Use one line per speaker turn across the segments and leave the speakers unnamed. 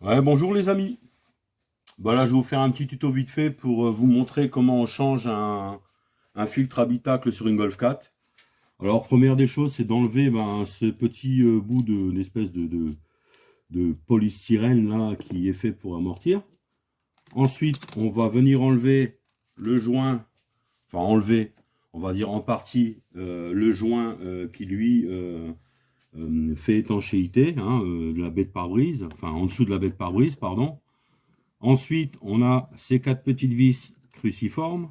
Ouais, bonjour les amis. Là, je vais vous faire un petit tuto vite fait pour vous montrer comment on change un filtre habitacle sur une Golf 4. Alors, première des choses, c'est d'enlever ce petit bout d'espèce de polystyrène là qui est fait pour amortir. Ensuite, on va venir enlever le joint, enfin enlever, on va dire en partie le joint qui lui fait étanchéité, de la baie de pare-brise, enfin en dessous de la baie de pare-brise, pardon. Ensuite, on a ces quatre petites vis cruciformes.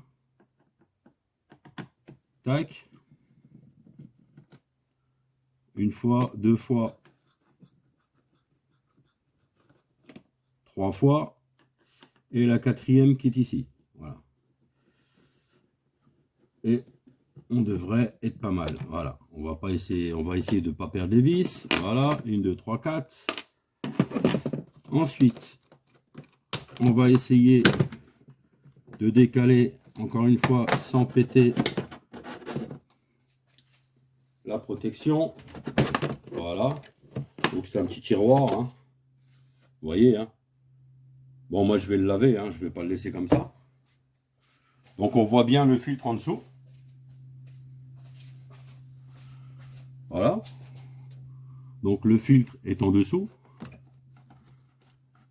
Tac. Une fois, deux fois, trois fois. Et la quatrième qui est ici. Voilà. Et on devrait être pas mal. Voilà. On va essayer de ne pas perdre des vis. Voilà. Une, deux, trois, quatre. Ensuite, on va essayer de décaler encore une fois sans péter la protection. Voilà. Donc c'est un petit tiroir. Vous voyez, Bon, moi je vais le laver, je vais pas le laisser comme ça. Donc on voit bien le filtre en dessous. Voilà. Donc le filtre est en dessous.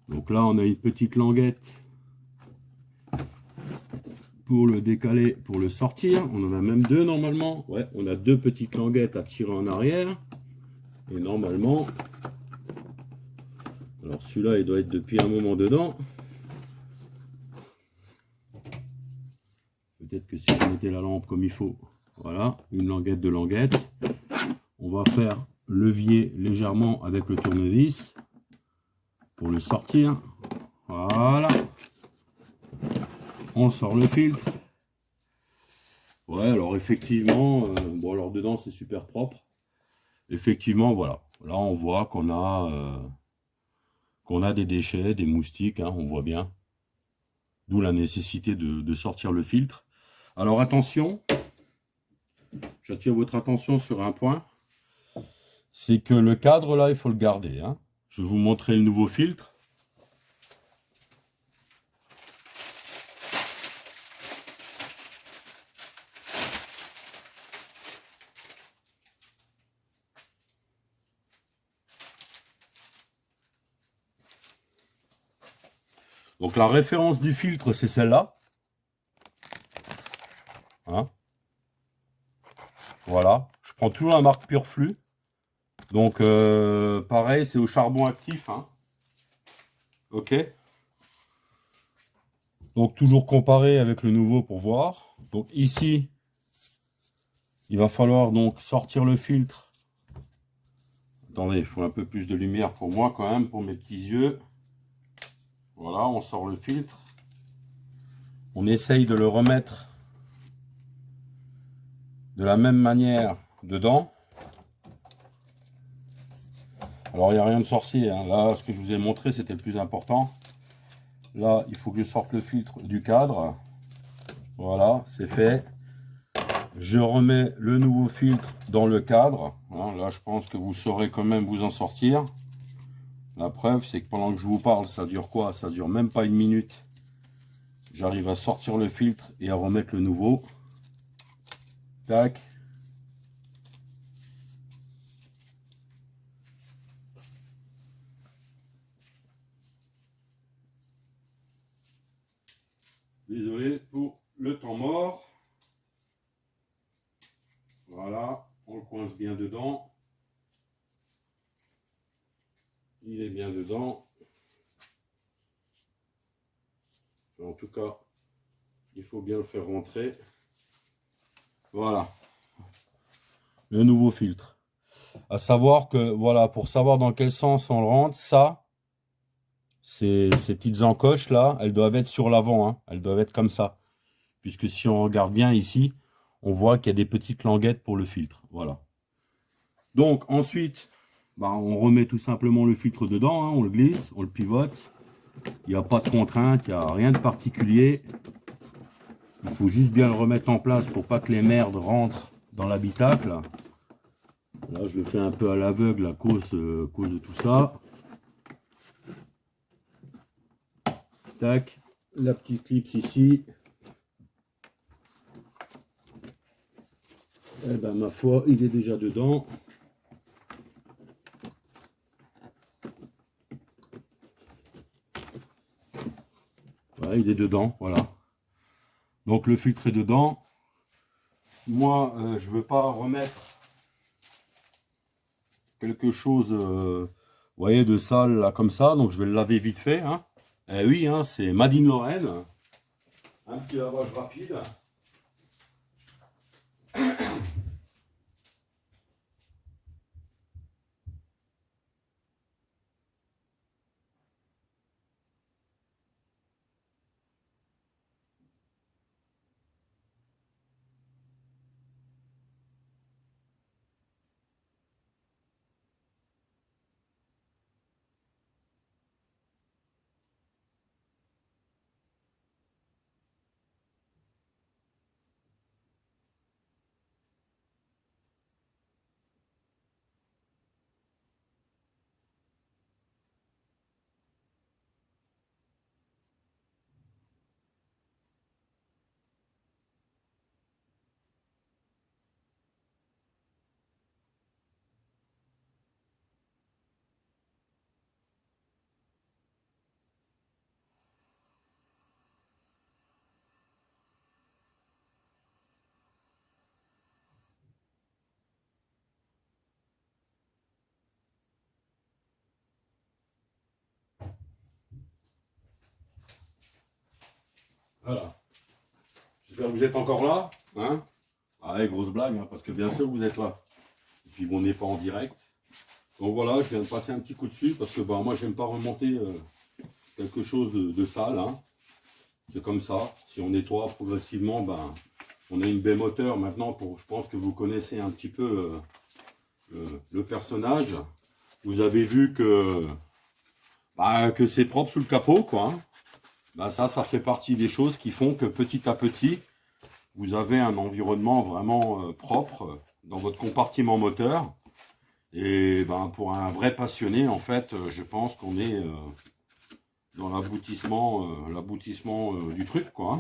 Donc là on a une petite languette pour le décaler, pour le sortir. On en a même deux normalement. Ouais, on a deux petites languettes à tirer en arrière. Et normalement, alors celui-là il doit être depuis un moment dedans. Peut-être que si je mettais la lampe comme il faut. Voilà, une languette de languette. On va faire levier légèrement avec le tournevis pour le sortir. Voilà. On sort le filtre. Ouais, alors effectivement, bon alors dedans c'est super propre. Effectivement, voilà. Là on voit qu'on a des déchets, des moustiques, on voit bien. D'où la nécessité de sortir le filtre. Alors attention, j'attire votre attention sur un point. C'est que le cadre là, il faut le garder. Je vais vous montrer le nouveau filtre. Donc la référence du filtre, c'est celle-là. Voilà. Je prends toujours la marque Purflux. Donc pareil, c'est au charbon actif. Ok. Donc toujours comparer avec le nouveau pour voir. Donc ici, il va falloir donc sortir le filtre. Attendez, il faut un peu plus de lumière pour moi quand même, pour mes petits yeux. Voilà, on sort le filtre. On essaye de le remettre de la même manière dedans. Alors il n'y a rien de sorcier. Là, ce que je vous ai montré, c'était le plus important. Là, il faut que je sorte le filtre du cadre. Voilà, c'est fait. Je remets le nouveau filtre dans le cadre. Là, je pense que vous saurez quand même vous en sortir. La preuve, c'est que pendant que je vous parle, ça dure quoi? Ça dure même pas une minute. J'arrive à sortir le filtre et à remettre le nouveau. Tac. Désolé pour le temps mort. Voilà, on le coince bien dedans. Il est bien dedans. En tout cas, il faut bien le faire rentrer. Voilà. Le nouveau filtre. À savoir que, voilà, pour savoir dans quel sens on le rentre, ces petites encoches là, elles doivent être sur l'avant. Elles doivent être comme ça. Puisque si on regarde bien ici, on voit qu'il y a des petites languettes pour le filtre. Voilà. Donc ensuite, on remet tout simplement le filtre dedans. On le glisse, on le pivote. Il n'y a pas de contrainte, il n'y a rien de particulier. Il faut juste bien le remettre en place pour pas que les merdes rentrent dans l'habitacle. Là, je le fais un peu à l'aveugle à cause de tout ça. Tac, la petite clips ici. Eh ben ma foi, il est déjà dedans. Voilà, il est dedans, voilà. Donc le filtre est dedans. Moi, je veux pas remettre quelque chose, vous voyez, de sale là comme ça. Donc je vais le laver vite fait. Hein. Eh oui, hein, c'est Made in Lorraine. Un petit lavage rapide. Voilà. J'espère que vous êtes encore là. Hein. Allez, grosse blague, hein, parce que bien sûr vous êtes là. Et puis bon, on n'est pas en direct. Donc voilà, je viens de passer un petit coup dessus parce que bah, moi j'aime pas remonter quelque chose de sale. Hein. C'est comme ça. Si on nettoie progressivement, ben, on a une baie moteur maintenant. Je pense que vous connaissez un petit peu le personnage. Vous avez vu que c'est propre sous le capot, quoi. Hein. Ben, ça fait partie des choses qui font que petit à petit, vous avez un environnement vraiment propre dans votre compartiment moteur. Et ben, pour un vrai passionné, en fait, je pense qu'on est dans l'aboutissement du truc, quoi.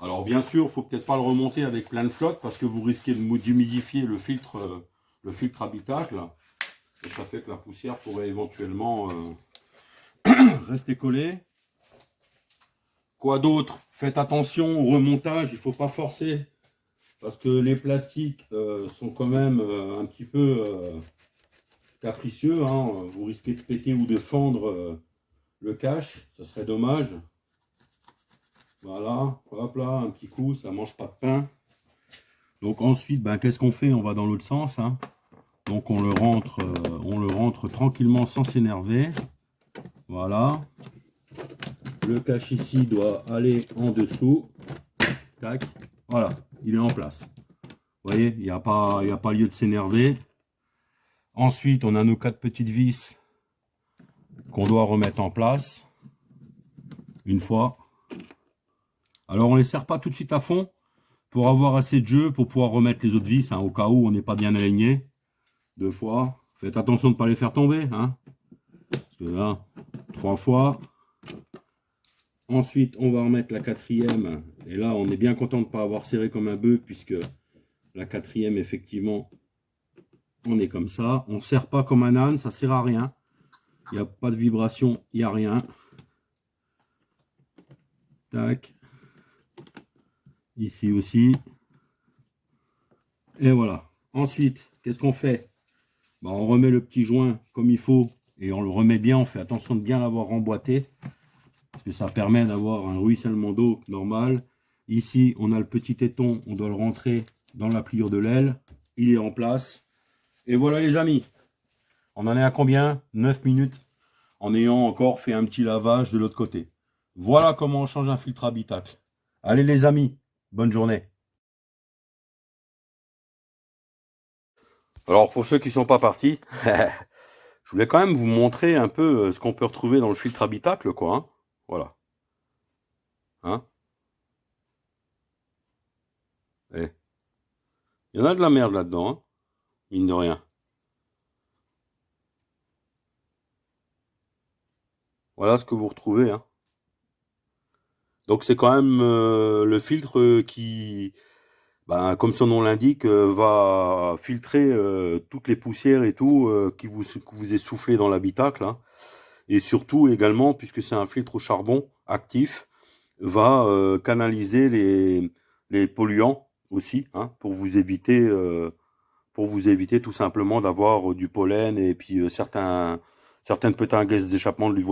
Alors bien sûr, il ne faut peut-être pas le remonter avec plein de flotte parce que vous risquez d'humidifier le filtre habitacle. Et ça fait que la poussière pourrait éventuellement rester collée. Quoi d'autre? Faites attention au remontage, il ne faut pas forcer. Parce que les plastiques sont quand même un petit peu capricieux. Hein. Vous risquez de péter ou de fendre le cache, ça serait dommage. Voilà, hop là, un petit coup, ça mange pas de pain. Donc ensuite, ben, qu'est-ce qu'on fait? On va dans l'autre sens. Hein. Donc on le rentre tranquillement sans s'énerver. Voilà. Le cache ici doit aller en dessous. Tac. Voilà, il est en place. Vous voyez, il n'y a pas lieu de s'énerver. Ensuite, on a nos 4 petites vis qu'on doit remettre en place. Une fois. Alors, on ne les serre pas tout de suite à fond pour avoir assez de jeu pour pouvoir remettre les autres vis, hein, au cas où on n'est pas bien aligné. 2 fois. Faites attention de ne pas les faire tomber. Hein, parce que là, 3 fois. Ensuite, on va remettre la 4e. Et là, on est bien content de ne pas avoir serré comme un bœuf puisque la 4e, effectivement, on est comme ça. On ne serre pas comme un âne, ça ne sert à rien. Il n'y a pas de vibration, il n'y a rien. Tac. Ici aussi. Et voilà. Ensuite, qu'est-ce qu'on fait? Ben, on remet le petit joint comme il faut et on le remet bien. On fait attention de bien l'avoir remboîté parce que ça permet d'avoir un ruissellement d'eau normal. Ici, on a le petit téton. On doit le rentrer dans la pliure de l'aile. Il est en place. Et voilà les amis. On en est à combien? 9 minutes en ayant encore fait un petit lavage de l'autre côté. Voilà comment on change un filtre habitacle. Allez les amis, bonne journée. Alors pour ceux qui ne sont pas partis, je voulais quand même vous montrer un peu ce qu'on peut retrouver dans le filtre habitacle, quoi. Hein. Voilà. Hein? Eh. Il y en a de la merde là-dedans, hein, mine de rien. Voilà ce que vous retrouvez. Hein. Donc c'est quand même le filtre qui, ben, comme son nom l'indique, va filtrer toutes les poussières et tout que vous est soufflé dans l'habitacle, hein. Et surtout également, puisque c'est un filtre au charbon actif, va canaliser les polluants aussi, hein, pour vous éviter tout simplement d'avoir du pollen et puis certaines petits gaz d'échappement du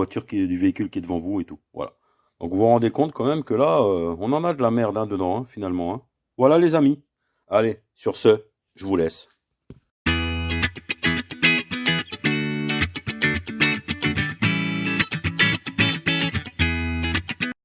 véhicule qui est devant vous et tout. Voilà. Donc vous vous rendez compte quand même que là, on en a de la merde hein, dedans, hein, finalement, hein. Voilà les amis. Allez, sur ce, je vous laisse.